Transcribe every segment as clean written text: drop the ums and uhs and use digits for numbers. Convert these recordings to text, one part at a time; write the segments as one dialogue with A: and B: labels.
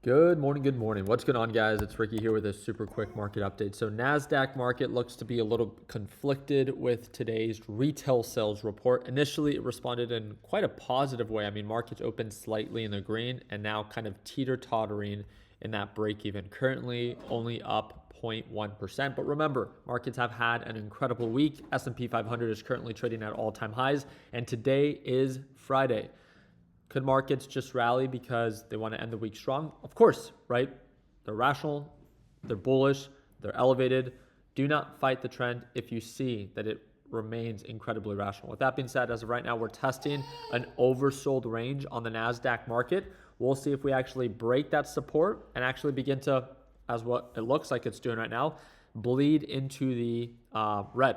A: Good morning, good morning. What's going on, guys? It's Ricky here with a super quick market update. So NASDAQ market looks to be a little conflicted with today's retail sales report. Initially, it responded in quite a positive way. I mean, markets opened slightly in the green and now kind of teeter-tottering in that break even. Currently only up 0.1%. But remember, markets have had an incredible week. S&P 500 is currently trading at all-time highs, and today is Friday. Could markets just rally because they want to end the week strong? Of course, right? They're rational, they're bullish, they're elevated. Do not fight the trend if you see that it remains incredibly rational. With that being said, as of right now, we're testing an oversold range on the NASDAQ market. We'll see if we actually break that support and actually begin to, as what it looks like it's doing right now, bleed into the red.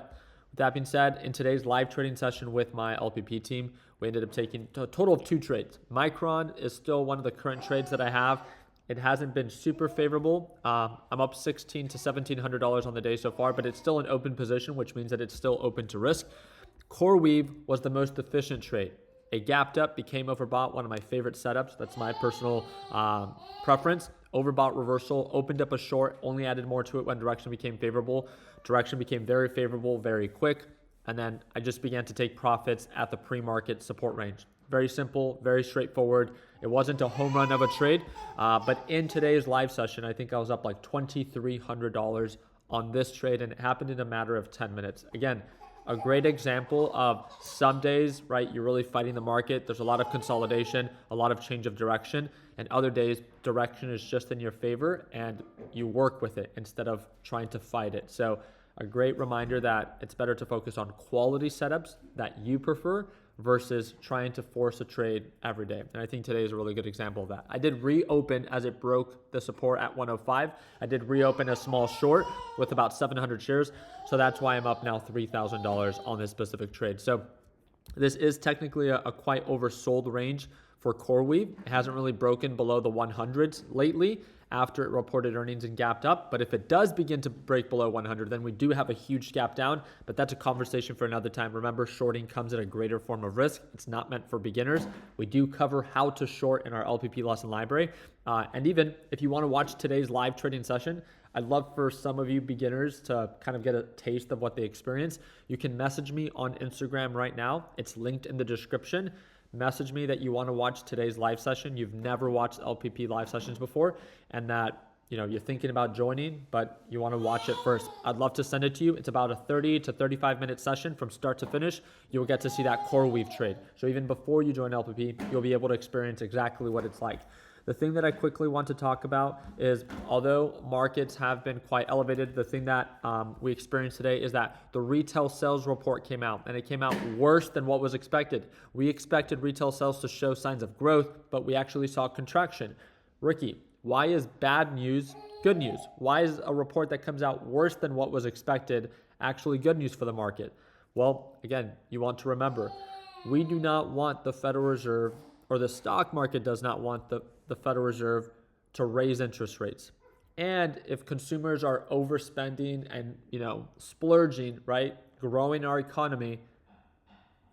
A: With that being said, in today's live trading session with my LPP team, we ended up taking a total of 2 trades. Micron is still one of the current trades that I have. It hasn't been super favorable. I'm up $1,600 to $1,700 on the day so far, but it's still an open position, which means that it's still open to risk. CoreWeave was the most efficient trade. It gapped up, became overbought, one of my favorite setups. That's my personal preference. Overbought reversal, opened up a short, only added more to it when direction became favorable. Direction became very favorable, very quick. And then I just began to take profits at the pre-market support range. Very simple, very straightforward. It wasn't a home run of a trade, but in today's live session, I think I was up like $2,300 on this trade, and it happened in a matter of 10 minutes. Again, a great example of some days, right, you're really fighting the market. There's a lot of consolidation, a lot of change of direction, and other days, direction is just in your favor, and you work with it instead of trying to fight it. So a great reminder that it's better to focus on quality setups that you prefer versus trying to force a trade every day. And I think today is a really good example of that. I did reopen as it broke the support at 105. I did reopen a small short with about 700 shares. So that's why I'm up now $3,000 on this specific trade. So this is technically a quite oversold range for CoreWeave. It hasn't really broken below the 100s lately after it reported earnings and gapped up. But if it does begin to break below 100, then we do have a huge gap down. But that's a conversation for another time. Remember, shorting comes at a greater form of risk. It's not meant for beginners. We do cover how to short in our LPP lesson library. And even if you want to watch today's live trading session, I'd love for some of you beginners to kind of get a taste of what they experience. You can message me on Instagram right now. It's linked in the description. Message me that you want to watch today's live session. You've never watched LPP live sessions before, and that you're thinking about joining, but you want to watch it first. I'd love to send it to you. It's about a 30 to 35 minute session from start to finish. You'll get to see that CoreWeave trade. So even before you join LPP, you'll be able to experience exactly what it's like. The thing that I quickly want to talk about is, although markets have been quite elevated, the thing that we experienced today is that the retail sales report came out, and it came out worse than what was expected. We expected retail sales to show signs of growth, but we actually saw contraction. Ricky, why is bad news good news? Why is a report that comes out worse than what was expected actually good news for the market? Well, again, you want to remember, we do not want the Federal Reserve, or the stock market does not want the Federal Reserve to raise interest rates. And if consumers are overspending and splurging, right, growing our economy,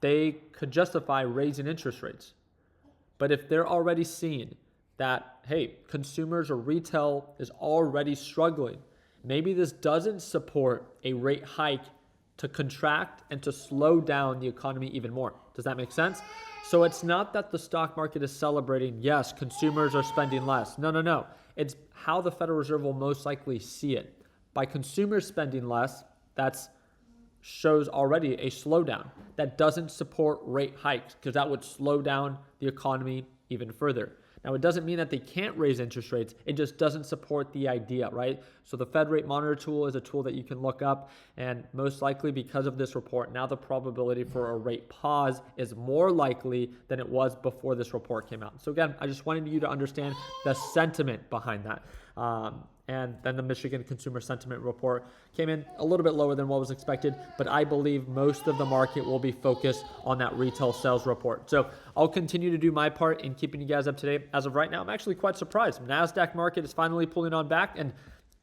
A: they could justify raising interest rates. But if they're already seeing that, hey, consumers or retail is already struggling, maybe this doesn't support a rate hike to contract and to slow down the economy even more. Does that make sense? So it's not that the stock market is celebrating, yes, consumers are spending less. No. It's how the Federal Reserve will most likely see it. By consumers spending less, that shows already a slowdown. That doesn't support rate hikes because that would slow down the economy even further. Now, it doesn't mean that they can't raise interest rates. It just doesn't support the idea, right? So the Fed Rate Monitor tool is a tool that you can look up. And most likely because of this report, now the probability for a rate pause is more likely than it was before this report came out. So again, I just wanted you to understand the sentiment behind that. And then the Michigan Consumer Sentiment Report came in a little bit lower than what was expected, but I believe most of the market will be focused on that retail sales report. So I'll continue to do my part in keeping you guys up to date. As of right now, I'm actually quite surprised. NASDAQ market is finally pulling on back. And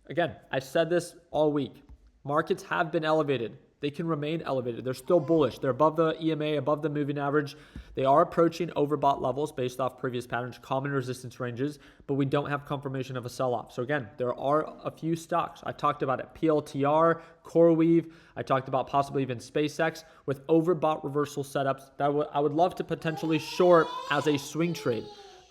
A: again, I said this all week. Markets have been elevated. they can remain elevated. They're still bullish. They're above the EMA, above the moving average. They are approaching overbought levels based off previous patterns, common resistance ranges, but we don't have confirmation of a sell-off. So again, there are a few stocks. I talked about it, PLTR, CoreWeave. I talked about possibly even SpaceX with overbought reversal setups that I would love to potentially short as a swing trade.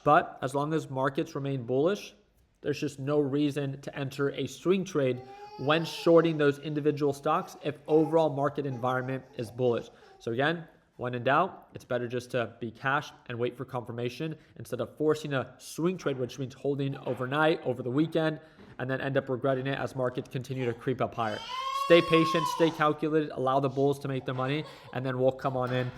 A: But as long as markets remain bullish, there's just no reason to enter a swing trade when shorting those individual stocks if overall market environment is bullish. So again, when in doubt, it's better just to be cash and wait for confirmation instead of forcing a swing trade, which means holding overnight, over the weekend, and then end up regretting it as markets continue to creep up higher. Stay patient, stay calculated, allow the bulls to make their money, and then we'll come on in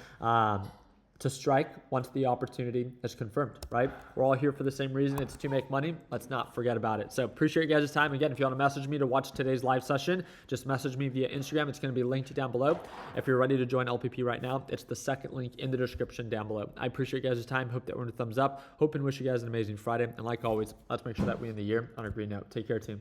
A: to strike once the opportunity is confirmed, right? We're all here for the same reason. It's to make money. Let's not forget about it. So appreciate you guys' time. Again, if you want to message me to watch today's live session, just message me via Instagram. It's going to be linked down below. If you're ready to join LPP right now, it's the second link in the description down below. I appreciate you guys' time. Hope that we're in a thumbs up. Hope and wish you guys an amazing Friday. And like always, let's make sure that we end the year on a green note. Take care, team.